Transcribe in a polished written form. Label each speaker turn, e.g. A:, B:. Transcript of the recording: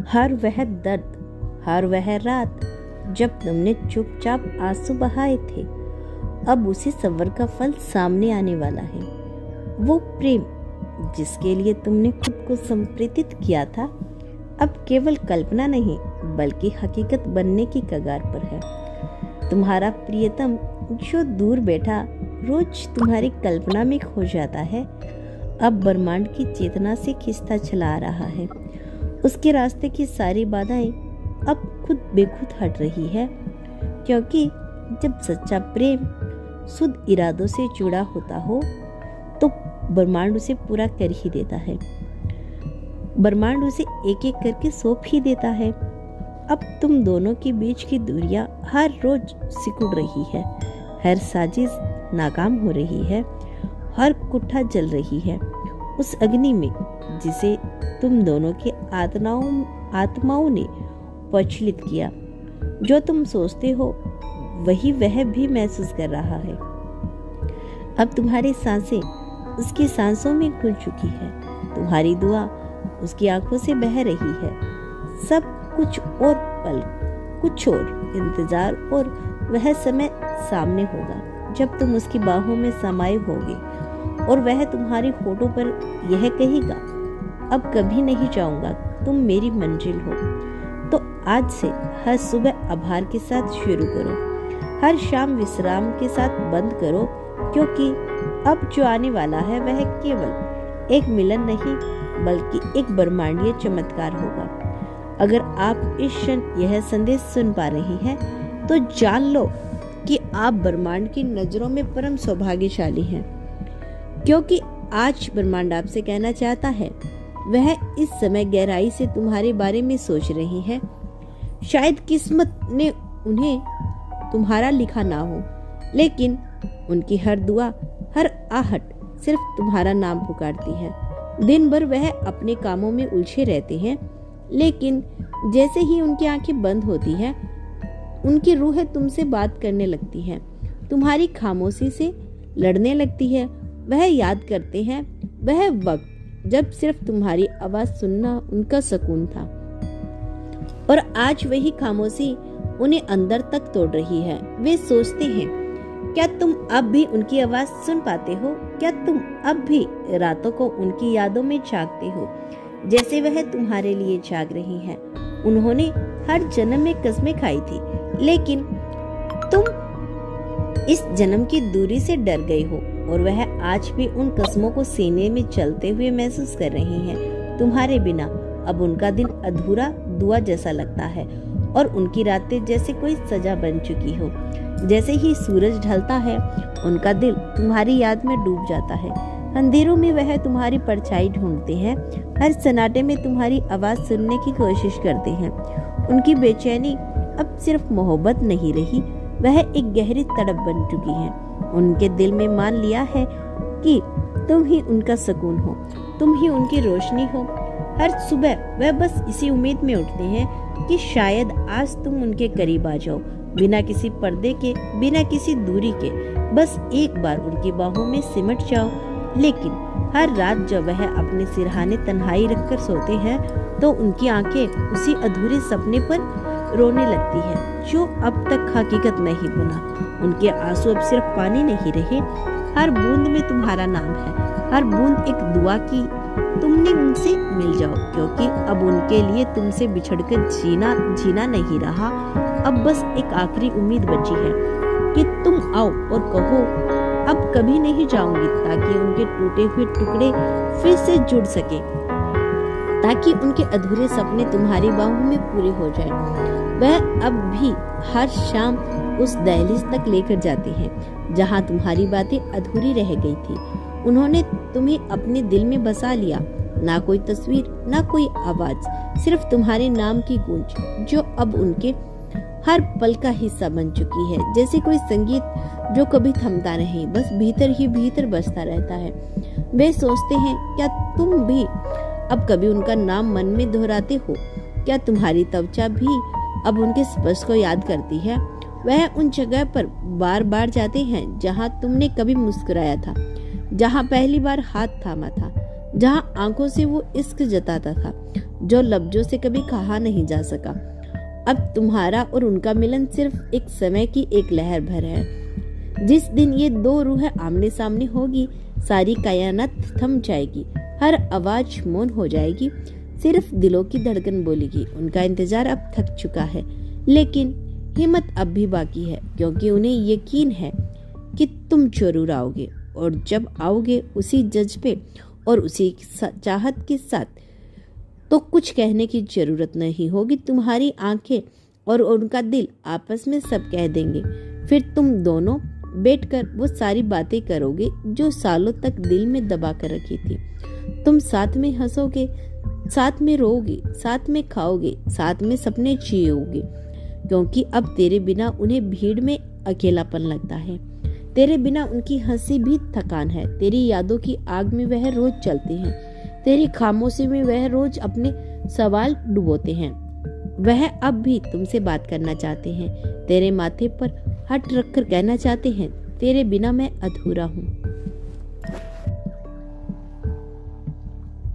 A: हर वह दर्द, हर वह रात जब तुमने चुपचाप आंसू बहाए थे, अब उसी सब्र का फल सामने आने वाला है। वो प्रेम जिसके लिए तुमने खुद को समर्पित किया था, अब केवल कल्पना नहीं बल्कि हकीकत बनने की कगार पर है। तुम्हारा प्रियतम जो दूर बैठा रोज तुम्हारी कल्पना में खो जाता है, अब ब्रह्मांड की चेतना से खिंचता चला आ रहा है। उसके रास्ते की सारी बाधाएं अब खुद बेखुद हट रही है, क्योंकि जब सच्चा प्रेम शुद्ध इरादों से जुड़ा होता हो तो ब्रह्मांड उसे पूरा कर ही देता है। ब्रह्मांड उसे एक एक करके सौंप ही देता है। अब तुम दोनों के बीच की दूरियां हर रोज सिकुड़ रही है, हर साजिश नाकाम हो रही है, हर कुट्ठा जल रही है उस अग्नि में जिसे तुम दोनों के आत्माओं ने प्रज्वलित किया। जो तुम सोचते हो वही वह भी महसूस कर रहा है। अब तुम्हारी सांसें उसकी सांसों में घुल चुकी है, तुम्हारी दुआ उसकी आंखों से बह रही है। सब कुछ और पल, कुछ और इंतजार और वह समय सामने होगा जब तुम उसकी बाहों में समाये होगे और वह तुम्हारी होठों पर यह कहेगा, अब कभी नहीं जाऊंगा, तुम मेरी मंजिल हो। तो आज से हर सुबह आभार के साथ शुरू करो, हर शाम विश्राम के साथ बंद करो, क्योंकि अब जो आने वाला है वह केवल एक मिलन नहीं बल्कि एक ब्रह्मांडीय चमत्कार होगा। अगर आप इस क्षण यह संदेश सुन पा रहे हैं तो जान लो कि आप ब्रह्मांड की नजरों में परम सौभाग्यशाली हैं, क्योंकि आज ब्रह्मांड आपसे कहना चाहता है, वह इस समय गहराई से तुम्हारे बारे में सोच रही है। शायद किस्मत ने उन्हें तुम्हारा लिखा ना हो, लेकिन उनकी हर दुआ, हर आहट सिर्फ तुम्हारा नाम पुकारती है। दिन भर वह अपने कामों में उलझे रहते हैं, लेकिन जैसे ही उनकी आंखें बंद होती है, उनकी रूह तुमसे बात करने लगती है, तुम्हारी खामोशी से लड़ने लगती है। वह याद करते हैं वह वक्त जब सिर्फ तुम्हारी आवाज सुनना उनका सुकून था, और आज वही खामोशी उन्हें अंदर तक तोड़ रही है। वे सोचते हैं, क्या तुम अब भी उनकी आवाज सुन पाते हो? क्या तुम अब भी रातों को उनकी यादों में जागते हो जैसे वह तुम्हारे लिए जाग रही है? उन्होंने हर जन्म में कस्में खाई थी, लेकिन तुम इस जन्म की दूरी से डर गए हो, और वह आज भी उन कस्मों को सीने में चलते हुए महसूस कर रही हैं। तुम्हारे बिना अब उनका दिन अधूरा दुआ जैसा लगता है, और उनकी रातें जैसे कोई सजा बन चुकी हो। जैसे ही सूरज ढलता है, उनका दिल तुम्हारी याद में डूब जाता है। अंधेरों में वह तुम्हारी परछाई ढूंढते हैं, हर सन्नाटे में तुम्हारी आवाज सुनने की कोशिश करते हैं। उनकी बेचैनी अब सिर्फ मोहब्बत नहीं रही, वह एक गहरी तड़प बन चुकी है। उनके दिल में मान लिया है कि तुम ही उनका सुकून हो, तुम ही उनकी रोशनी हो। हर सुबह वह बस इसी उम्मीद में उठते हैं कि शायद आज तुम उनके करीब आ जाओ, बिना किसी पर्दे के, बिना किसी दूरी के, बस एक बार उनकी बाहों में सिमट जाओ। लेकिन हर रात जब वह अपने सिरहाने तन्हाई रखकर सोते हैं, तो उनकी आंखें उसी अधूरे सपने पर रोने लगती है जो अब तक हकीकत नहीं बना। उनके आंसू अब सिर्फ पानी नहीं रहे, हर बूंद में तुम्हारा नाम है, हर बूंद एक दुआ की तुमने उनसे मिल जाओ, क्योंकि अब उनके लिए तुमसे बिछड़कर जीना नहीं रहा। अब बस एक आखिरी उम्मीद बची है कि तुम आओ और कहो, अब कभी नहीं जाऊंगी, ताकि उनके टूटे हुए टुकड़े फिर से जुड़ सके, ताकि उनके अधूरे सपने तुम्हारी बाहों में पूरे हो जाएं। वह अब भी हर शाम उस दहलीज तक लेकर जाते हैं जहां तुम्हारी बातें अधूरी रह गई थी। उन्होंने तुम्हें अपने दिल में बसा लिया, ना कोई तस्वीर, ना कोई आवाज, सिर्फ तुम्हारे नाम की गूंज, जो अब उनके हर पल का हिस्सा बन चुकी है। जैसे कोई संगीत जो कभी थमता नहीं, बस भीतर ही भीतर बजता रहता है। वे सोचते हैं, क्या तुम भी अब कभी उनका नाम मन में दोहराते हो? क्या तुम्हारी त्वचा भी अब उनके स्पर्श को याद करती है? वह उन जगह पर बार बार जाते हैं जहां तुमने कभी मुस्कुराया था, जहां पहली बार हाथ थामा था, जहां आंखों से वो इश्क जताता था। जो लफ्जों से कभी कहा नहीं जा सका। अब तुम्हारा और उनका मिलन सिर्फ एक समय की एक लहर भर है। जिस दिन ये दो रूहें आमने सामने होगी, सारी कायनात थम जाएगी, हर आवाज मौन हो जाएगी, सिर्फ दिलों की धड़कन बोलेगी। उनका इंतजार अब थक चुका है, लेकिन हिम्मत अब भी बाकी है, क्योंकि उन्हें यकीन है कि तुम जरूर आओगे। और जब आओगे उसी जज्बे और उसी चाहत के साथ, तो कुछ कहने की जरूरत नहीं होगी। तुम्हारी आंखें और उनका दिल आपस में सब कह देंगे। फिर तुम दोनों बैठकर वो सारी बातें करोगे जो सालों तक दिल में दबा कर रखी थी। तुम साथ में हंसोगे, साथ में रोओगे, साथ में खाओगे, साथ में सपने जियोगे, क्योंकि अब तेरे बिना उन्हें भीड़ में अकेलापन लगता है। तेरे बिना उनकी हंसी भी थकान है। तेरी यादों की आग में वह रोज चलते हैं, तेरी खामोशी में वह रोज अपने सवाल डुबोते हैं। वह अब भी तुमसे बात करना चाहते हैं, तेरे माथे पर हाथ रखकर कहना चाहते हैं, तेरे बिना मैं अधूरा हूँ।